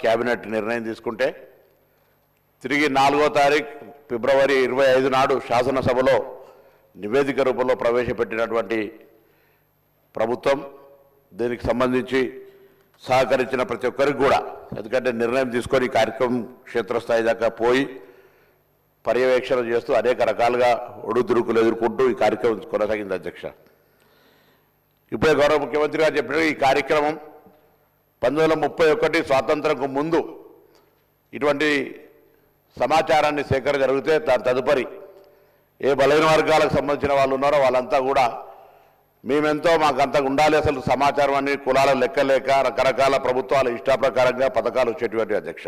Cabinet నిర్ణయం తీసుకుంటే తిరిగి 4వ తారీఖు ఫిబ్రవరి 25 నాడు శాసనసభలో నివేదిక రూపంలో ప్రవేశపెట్టినటువంటి ప్రభుత్వం దీనికి సంబంధించి సహకరించిన ప్రతి ఒక్కరికి కూడా, ఎందుకంటే నిర్ణయం తీసుకొని కార్యక్రమం క్షేత్రస్థాయి దాకా పోయి పర్యవేక్షణ చేస్తూ అనేక రకాలుగా ఒడుదుడుకులు ఎదుర్కొంటూ ఈ కార్యక్రమం కొనసాగింది. అధ్యక్ష, ఇప్పుడే గౌరవ ముఖ్యమంత్రి గారు చెప్పిన ఈ కార్యక్రమం 1931 స్వాతంత్రంకు ముందు ఇటువంటి సమాచారాన్ని సేకరణ జరిగితే దాని తదుపరి ఏ బలహీన వర్గాలకు సంబంధించిన వాళ్ళు ఉన్నారో వాళ్ళంతా కూడా మేమెంతో మాకంతా ఉండాలి అసలు సమాచారం అని కులాల లెక్కలేక రకరకాల ప్రభుత్వాల ఇష్టాప్రకారంగా పథకాలు వచ్చేటువంటి. అధ్యక్ష,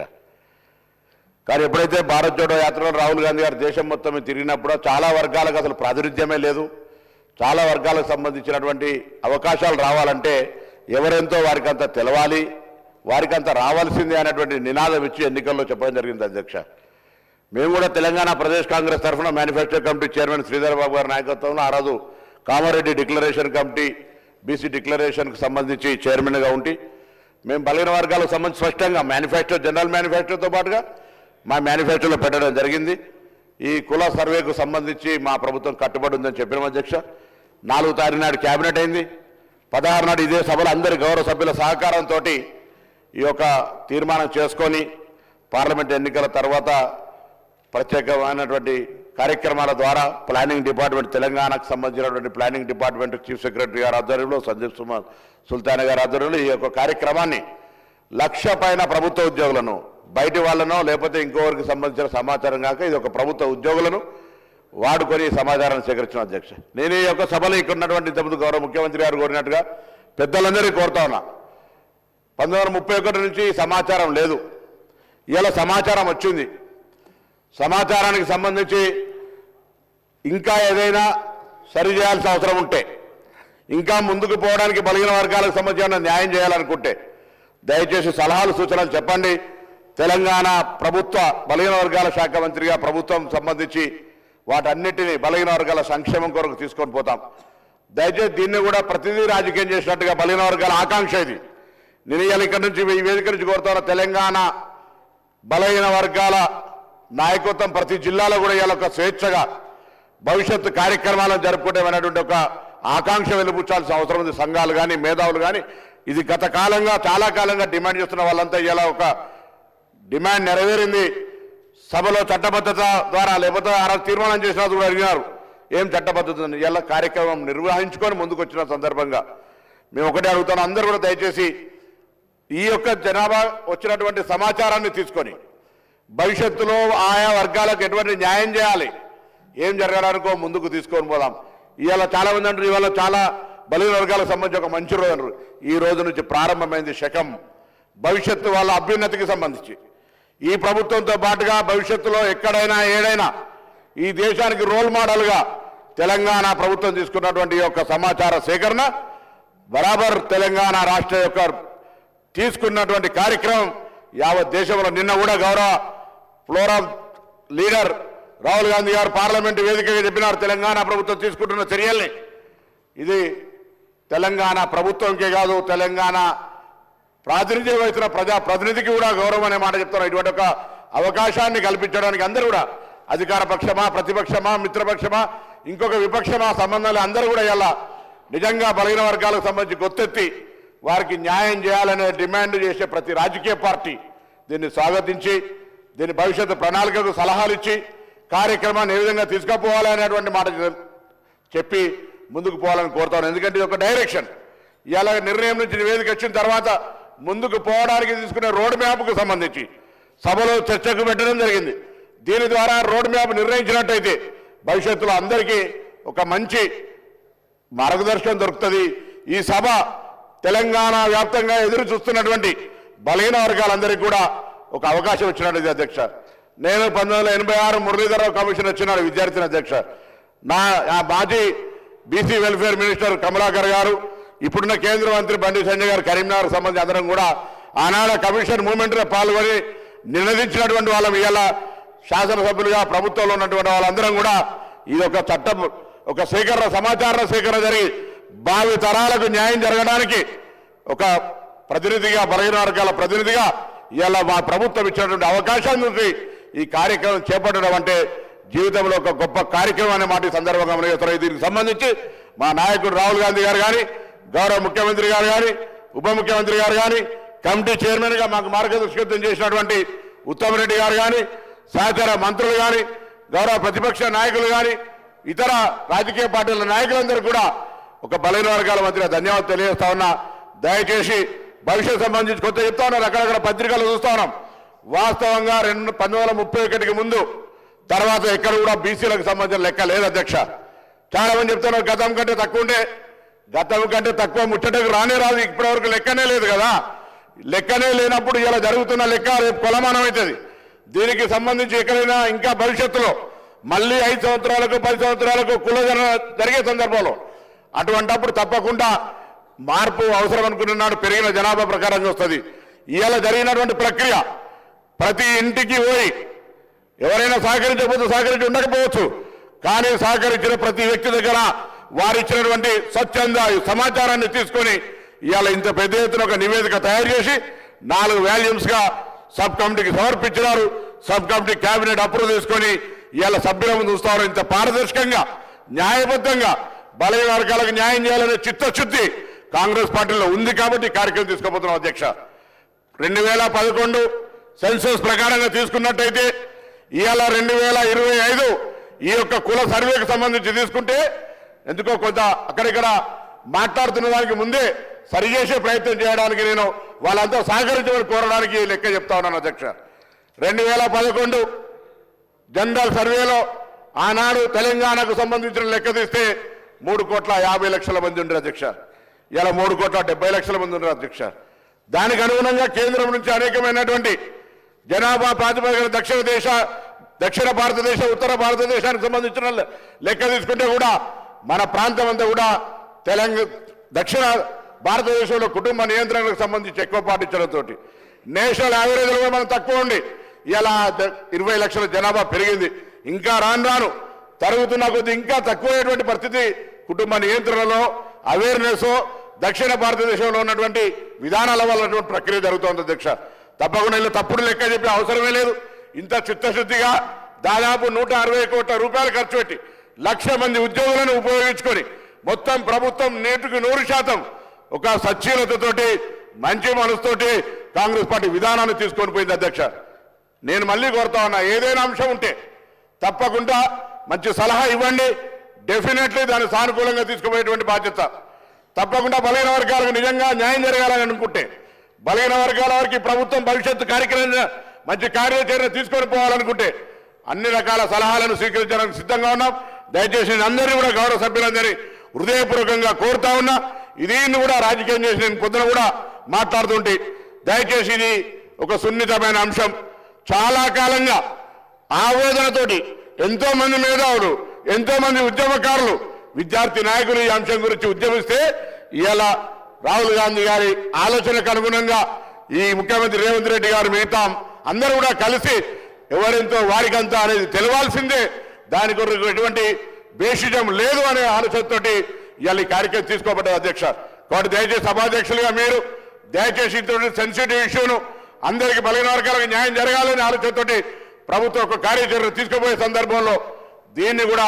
కానీ ఎప్పుడైతే భారత్ జోడో యాత్రలో రాహుల్ గాంధీ గారు దేశం మొత్తం తిరిగినప్పుడు చాలా వర్గాలకు అసలు ప్రాతినిధ్యమే లేదు. చాలా వర్గాలకు సంబంధించినటువంటి అవకాశాలు రావాలంటే ఎవరెంతో వారికి అంత తెలవాలి, వారికి అంత రావాల్సిందే అనేటువంటి నినాదం ఇచ్చి ఎన్నికల్లో చెప్పడం జరిగింది. అధ్యక్ష, మేము కూడా తెలంగాణ ప్రదేశ్ కాంగ్రెస్ తరఫున manifesto committee chairman Sridhar Babu గారి నాయకత్వంలో ఆ రోజు కామారెడ్డి డిక్లరేషన్ కమిటీ బీసీ డిక్లరేషన్కి సంబంధించి చైర్మన్గా ఉండి మేము బలహీన వర్గాలకు సంబంధించి స్పష్టంగా మేనిఫెస్టో, జనరల్ మేనిఫెస్టోతో పాటుగా మా మేనిఫెస్టోలో పెట్టడం జరిగింది. ఈ కుల సర్వేకు సంబంధించి మా ప్రభుత్వం కట్టుబడి ఉందని చెప్పిన. అధ్యక్ష, 4వ తారీఖు నాడు క్యాబినెట్ అయింది. 16 నాడు ఇదే సభలో అందరి గౌరవ సభ్యుల సహకారంతో ఈ యొక్క తీర్మానం చేసుకొని పార్లమెంట్ ఎన్నికల తర్వాత ప్రత్యేకమైనటువంటి కార్యక్రమాల ద్వారా ప్లానింగ్ డిపార్ట్మెంట్, తెలంగాణకు సంబంధించినటువంటి ప్లానింగ్ డిపార్ట్మెంట్ చీఫ్ సెక్రటరీ గారి ఆధ్వర్యంలో, సందీప్ సుల్తాన్ గారి ఆధ్వర్యంలో ఈ యొక్క కార్యక్రమాన్ని 1,00,000 పైన ప్రభుత్వ ఉద్యోగులను, బయటి వాళ్ళనో లేకపోతే ఇంకోవరికి సంబంధించిన సమాచారం కాక ఇది ఒక ప్రభుత్వ ఉద్యోగులను వాడుకొని సమాచారాన్ని సేకరించిన. అధ్యక్ష, నేను ఈ యొక్క సభలో ఇక్కడ ఉన్నటువంటి ఇంతకుముందు గౌరవ ముఖ్యమంత్రి గారు కోరినట్టుగా పెద్దలందరికీ కోరుతా ఉన్నా. 1931 నుంచి సమాచారం లేదు, ఇలా సమాచారం వచ్చింది. సమాచారానికి సంబంధించి ఇంకా ఏదైనా సరిచేయాల్సిన అవసరం ఉంటే, ఇంకా ముందుకు పోవడానికి బలహీన వర్గాలకు సంబంధించిన న్యాయం చేయాలనుకుంటే దయచేసి సలహాలు సూచనలు చెప్పండి. తెలంగాణ ప్రభుత్వ బలహీన వర్గాల శాఖ మంత్రిగా ప్రభుత్వం సంబంధించి వాటన్నిటినీ బలహీన వర్గాల సంక్షేమం కొరకు తీసుకొని పోతాం. దయచేసి దీన్ని కూడా ప్రతిదీ రాజకీయం చేసినట్టుగా బలహీన వర్గాల ఆకాంక్ష ఇది. నేను ఇవాళ ఇక్కడి నుంచి ఈ వేదిక నుంచి కోరుతాను, తెలంగాణ బలహీన వర్గాల నాయకత్వం ప్రతి జిల్లాలో కూడా ఇవాళ ఒక స్వేచ్ఛగా భవిష్యత్తు కార్యక్రమాలను జరుపుకుంటామనేటువంటి ఒక ఆకాంక్ష వెలుపుచ్చాల్సిన అవసరం ఉంది. సంఘాలు కానీ మేధావులు కానీ ఇది గత కాలంగా చాలా కాలంగా డిమాండ్ చేస్తున్న వాళ్ళంతా ఇలా ఒక డిమాండ్ నెరవేరింది. సభలో చట్టబద్ధత ద్వారా లేకపోతే ఆ తీర్మానం చేసినా కూడా అడిగినారు ఏం చట్టబద్ధత ఇలా కార్యక్రమం నిర్వహించుకొని ముందుకు వచ్చిన సందర్భంగా మేము ఒకటే అడుగుతాను, అందరూ కూడా దయచేసి ఈ యొక్క జనాభా వచ్చినటువంటి సమాచారాన్ని తీసుకొని భవిష్యత్తులో ఆయా వర్గాలకు ఎటువంటి న్యాయం చేయాలి, ఏం జరగడానికో ముందుకు తీసుకొని పోదాం. ఇవాళ చాలా మంది అంటారు ఇవాళ చాలా బలహీన వర్గాలకు సంబంధించి ఒక మంచి రోజు అంటారు. ఈ రోజు నుంచి ప్రారంభమైంది శకం భవిష్యత్తు వాళ్ళ అభ్యున్నతికి సంబంధించి. ఈ ప్రభుత్వంతో పాటుగా భవిష్యత్తులో ఎక్కడైనా ఏడైనా ఈ దేశానికి రోల్ మోడల్గా తెలంగాణ ప్రభుత్వం తీసుకున్నటువంటి యొక్క సమాచార సేకరణ బరాబర్ తెలంగాణ రాష్ట్ర యొక్క తీసుకున్నటువంటి కార్యక్రమం యావత్ దేశంలో నిన్న కూడా గౌరవ floor of leader Rahul Gandhi గారు పార్లమెంటు వేదికగా చెప్పినారు, తెలంగాణ ప్రభుత్వం తీసుకుంటున్న చర్యల్ని ఇది తెలంగాణ ప్రభుత్వంకే కాదు తెలంగాణ ప్రాతినిధ్యం వహిస్తున్న ప్రజాప్రతినిధికి కూడా గౌరవం అనే మాట చెప్తున్నారు. ఇటువంటి ఒక అవకాశాన్ని కల్పించడానికి అందరూ కూడా అధికార పక్షమా, ప్రతిపక్షమా, మిత్రపక్షమా, ఇంకొక విపక్షమా సంబంధాలు అందరూ కూడా ఇలా నిజంగా బలహీన వర్గాలకు సంబంధించి గొత్తెత్తి వారికి న్యాయం చేయాలనే డిమాండ్ చేసే ప్రతి రాజకీయ పార్టీ దీన్ని స్వాగతించి దీని భవిష్యత్తు ప్రణాళికకు సలహాలు ఇచ్చి కార్యక్రమాన్ని ఏ విధంగా తీసుకుపోవాలనేటువంటి మాట చెప్పి ముందుకు పోవాలని కోరుతాను. ఎందుకంటే ఇది ఒక డైరెక్షన్. ఇలా నిర్ణయం నుంచి నివేదిక వచ్చిన తర్వాత ముందుకు పోవడానికి తీసుకునే రోడ్ మ్యాప్కు సంబంధించి సభలో చర్చకు పెట్టడం జరిగింది. దీని ద్వారా రోడ్ మ్యాప్ నిర్ణయించినట్టయితే భవిష్యత్తులో అందరికీ ఒక మంచి మార్గదర్శనం దొరుకుతుంది. ఈ సభ తెలంగాణ వ్యాప్తంగా ఎదురు చూస్తున్నటువంటి బలహీన వర్గాలందరికీ కూడా ఒక అవకాశం ఇచ్చినట్టు. అధ్యక్ష, నేను 1986 మురళీధరరావు కమిషన్ వచ్చినాడు విద్యార్థిని. అధ్యక్ష, నా మాజీ బీసీ వెల్ఫేర్ మినిస్టర్ కమలాకర్ గారు, ఇప్పుడున్న కేంద్ర మంత్రి బండి సంజయ్ గారు కరీంనగర్ సంబంధించి అందరం కూడా ఆనాడు కమిషన్ మూవ్మెంట్లో పాల్గొని నినదించినటువంటి వాళ్ళం ఇవాళ శాసనసభ్యులుగా ప్రభుత్వంలో ఉన్నటువంటి వాళ్ళందరం కూడా ఇది ఒక చట్టం, ఒక సేకరణ, సమాచార సేకరణ జరిగి భావి తరాలకు న్యాయం జరగడానికి ఒక ప్రతినిధిగా, బలహీన వర్గాల ప్రతినిధిగా ఇలా మా ప్రభుత్వం ఇచ్చినటువంటి అవకాశాన్ని చూసి ఈ కార్యక్రమం చేపట్టడం అంటే జీవితంలో ఒక గొప్ప కార్యక్రమం అనే మాట ఈ సందర్భంగా గమనిస్తున్నారు. దీనికి సంబంధించి మా నాయకుడు రాహుల్ గాంధీ గారు కానీ, గౌరవ ముఖ్యమంత్రి గారు కానీ, ఉప ముఖ్యమంత్రి గారు కానీ, కమిటీ చైర్మన్గా మాకు మార్గదర్శకత్వం చేసినటువంటి ఉత్తమ్ రెడ్డి గారు కానీ, సహచర మంత్రులు కానీ, గౌరవ ప్రతిపక్ష నాయకులు కానీ, ఇతర రాజకీయ పార్టీల నాయకులందరూ కూడా ఒక బలహీన వర్గాల మధ్య ధన్యవాదాలు తెలియజేస్తా ఉన్నా. దయచేసి భవిష్యత్ సంబంధించి కొత్త చెప్తా ఉన్నారు, అక్కడక్కడ పత్రికలు చూస్తా ఉన్నాం. వాస్తవంగా 1931కి ముందు తర్వాత ఎక్కడ కూడా బీసీలకు సంబంధించిన లెక్క లేదు అధ్యక్ష. చాలా మంది చెప్తున్నారు గతం కంటే తక్కువ ఉంటే, గతం కంటే తక్కువ ముచ్చటకు రానే రాదు, ఇప్పటివరకు లెక్కనే లేదు కదా. లెక్కనే లేనప్పుడు ఇలా జరుగుతున్న లెక్క రేపు కొలమానం అవుతుంది. దీనికి సంబంధించి ఎక్కడైనా ఇంకా భవిష్యత్తులో మళ్ళీ 5 సంవత్సరాలకు 10 సంవత్సరాలకు కులగణన జరిగే సందర్భంలో అటువంటప్పుడు తప్పకుండా మార్పు అవసరం అనుకున్నాడు. పెరిగిన జనాభా ప్రకారంగా వస్తుంది. ఇవాళ జరిగినటువంటి ప్రక్రియ ప్రతి ఇంటికి పోయి ఎవరైనా సహకరించకపోతే సహకరించి ఉండకపోవచ్చు, కానీ సహకరించిన ప్రతి వ్యక్తి దగ్గర వారిచ్చినటువంటి స్వచ్ఛంద సమాచారాన్ని తీసుకొని ఇవాళ ఇంత పెద్ద ఎత్తున ఒక నివేదిక తయారు చేసి 4 వాల్యూమ్స్గా సబ్ కమిటీకి సమర్పించినారు. సబ్ కమిటీ కేబినెట్ అప్రూవ్ చేసుకొని ఇవాళ సభ్యుల ముందు చూస్తారు. ఇంత పారదర్శకంగా న్యాయబద్ధంగా బలహీన వర్గాలకు న్యాయం చేయాలనే చిత్తశుద్ధి కాంగ్రెస్ పార్టీలో ఉంది కాబట్టి కార్యక్రమం తీసుకోబోతున్నాం అధ్యక్ష. 2011 సెన్సస్ ప్రకారంగా తీసుకున్నట్టయితే ఇవాళ 2025 ఈ యొక్క కుల సర్వేకి సంబంధించి తీసుకుంటే ఎందుకో కొంత అక్కడిక్కడ మాట్లాడుతున్న దానికి ముందే సరిచేసే ప్రయత్నం చేయడానికి నేను వాళ్ళంతా సహకరించమని కోరడానికి లెక్క చెప్తా ఉన్నాను అధ్యక్ష. 2011 జనరల్ సర్వేలో ఆనాడు తెలంగాణకు సంబంధించిన లెక్క తీస్తే 3,50,00,000 మంది ఉండరు అధ్యక్ష. ఇలా 3,70,00,000 మంది ఉండరు అధ్యక్ష. దానికి అనుగుణంగా కేంద్రం నుంచి అనేకమైనటువంటి జనాభా ప్రాతిపదికన దక్షిణ భారతదేశ ఉత్తర భారతదేశానికి సంబంధించిన లెక్క తీసుకుంటే కూడా మన ప్రాంతం అంతా కూడా దక్షిణ భారతదేశంలో కుటుంబ నియంత్రణకు సంబంధించి ఎక్కువ పాటించడంతో నేషనల్ యావరేజ్లో కూడా మనం తక్కువ ఉండి ఇలా 20 లక్షల జనాభా పెరిగింది. ఇంకా రాను తరుగుతున్న కొద్ది ఇంకా తక్కువైనటువంటి పరిస్థితి కుటుంబ నియంత్రణలో అవేర్నెస్ దక్షిణ భారతదేశంలో ఉన్నటువంటి విధానాల వల్ల ప్రక్రియ జరుగుతోంది అధ్యక్ష. తప్పకుండా ఇలా తప్పుడు లెక్క చెప్పే అవసరమే లేదు. ఇంత చిత్తశుద్ధిగా దాదాపు 160 కోట్ల రూపాయలు ఖర్చు పెట్టి 1,00,000 మంది ఉద్యోగులను ఉపయోగించుకొని మొత్తం ప్రభుత్వం 100% ఒక సచ్చీలతతోటి మంచి మనసుతోటి కాంగ్రెస్ పార్టీ విధానాన్ని తీసుకొని పోయింది అధ్యక్ష. నేను మళ్ళీ కోరుతా ఉన్నా, ఏదైనా అంశం ఉంటే తప్పకుండా మంచి సలహా ఇవ్వండి. డెఫినెట్లీ దాన్ని సానుకూలంగా తీసుకుపోయేటువంటి బాధ్యత తప్పకుండా బలహీన వర్గాలకు నిజంగా న్యాయం జరగాలని అనుకుంటే బలహీన వర్గాల వారికి ప్రభుత్వం భవిష్యత్తు కార్యక్రమం మంచి కార్యాచరణ తీసుకొని పోవాలనుకుంటే అన్ని రకాల సలహాలను స్వీకరించడానికి సిద్ధంగా ఉన్నాం. దయచేసి అందరినీ కూడా గౌరవ సభ్యులందరినీ హృదయపూర్వకంగా కోరుతా ఉన్నా. దీన్ని కూడా రాజకీయం చేసి నేను పొద్దున కూడా మాట్లాడుతుంటే దయచేసి ఇది ఒక సున్నితమైన అంశం. చాలా కాలంగా ఆవేదనతోటి ఎంతో మంది మేధావులు, ఎంతో మంది ఉద్యమకారులు, విద్యార్థి నాయకులు ఈ అంశం గురించి ఉద్యమిస్తే ఇలా రాహుల్ గాంధీ గారి ఆలోచనకు అనుగుణంగా ఈ ముఖ్యమంత్రి రేవంత్ రెడ్డి గారు మిగతా అందరూ కూడా కలిసి ఎవరెంతో వారికంతా అనేది తెలవాల్సిందే, దాని కొరకు ఎటువంటి బేషిజం లేదు అనే ఆలోచనతోటి ఇవాళ ఈ కార్యక్రమం తీసుకోబడ్డది అధ్యక్ష. కాబట్టి దయచేసి సభాధ్యక్షులుగా మీరు దయచేసి ఇటువంటి సెన్సిటివ్ ఇష్యూను అందరికీ బలహీన వర్గాలకు న్యాయం జరగాలనే ఆలోచనతోటి ప్రభుత్వం ఒక కార్యాచరణ తీసుకుపోయే సందర్భంలో దీన్ని కూడా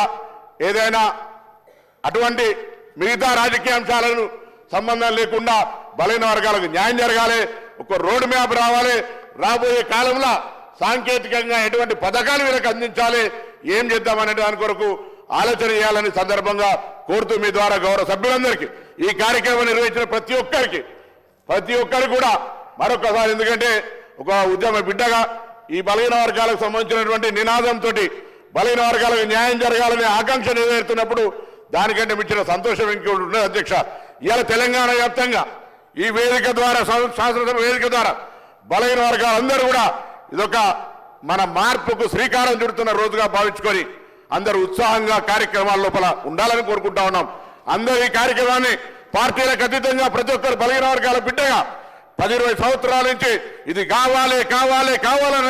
ఏదైనా అటువంటి మిగతా రాజకీయ అంశాలను సంబంధం లేకుండా బలహీన వర్గాలకు న్యాయం జరగాలి, ఒక రోడ్ మ్యాప్ రావాలి, రాబోయే కాలంలో సాంకేతికంగా ఎటువంటి పథకాలు వీళ్ళకి అందించాలి, ఏం చేద్దామనే దాని కొరకు ఆలోచన చేయాలని సందర్భంగా కోరుతూ మీ ద్వారా గౌరవ సభ్యులందరికీ ఈ కార్యక్రమం నిర్వహించిన ప్రతి ఒక్కరికి కూడా మరొకసారి, ఎందుకంటే ఒక ఉద్యమ బిడ్డగా ఈ బలహీన వర్గాలకు సంబంధించినటువంటి నినాదంతో బలహీన వర్గాలకు న్యాయం జరగాలనే ఆకాంక్ష నెరవేరుతున్నప్పుడు దానికంటే మించిన సంతోషం ఇంకోటి ఉండదు అధ్యక్ష. ఇవాళ తెలంగాణ వ్యాప్తంగా ఈ వేదిక ద్వారా, శాసనసభ వేదిక ద్వారా బలహీన వర్గాలందరూ కూడా ఇదొక మన మార్పుకు శ్రీకారం చుడుతున్న రోజుగా భావించుకొని అందరూ ఉత్సాహంగా కార్యక్రమాల లోపల ఉండాలని కోరుకుంటా ఉన్నాం. అందరూ ఈ కార్యక్రమాన్ని పార్టీలకు అతీతంగా ప్రతి ఒక్కరు బలహీన వర్గాల బిడ్డగా 10-20 సంవత్సరాల నుంచి ఇది కావాలని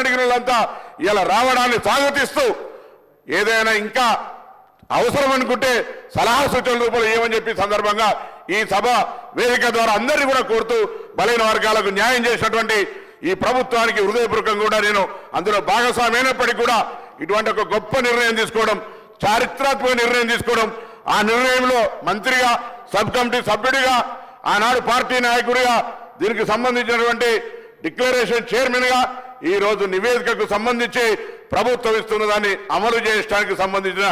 అడిగిన వాళ్ళంతా ఇలా రావడాన్ని స్వాగతిస్తూ ఏదైనా ఇంకా అవసరం అనుకుంటే సలహా సూచనల రూపంలో ఏమని చెప్పి సందర్భంగా ఈ సభ వేదిక ద్వారా అందరినీ కూడా కోరుతూ బలహీన వర్గాలకు న్యాయం చేసినటువంటి ఈ ప్రభుత్వానికి హృదయపూర్వకంగా కూడా నేను అందులో భాగస్వామైనప్పటికీ కూడా ఇటువంటి ఒక గొప్ప నిర్ణయం తీసుకోవడం, చారిత్రాత్మక నిర్ణయం తీసుకోవడం, ఆ నిర్ణయంలో మంత్రిగా, సబ్ కమిటీ సభ్యుడిగా, ఆనాడు పార్టీ నాయకుడిగా, దీనికి సంబంధించినటువంటి డిక్లరేషన్ చైర్మన్ గా ఈ రోజు నివేదికకు సంబంధించి ప్రభుత్వం ఇస్తున్న దాన్ని అమలు చేయడానికి సంబంధించిన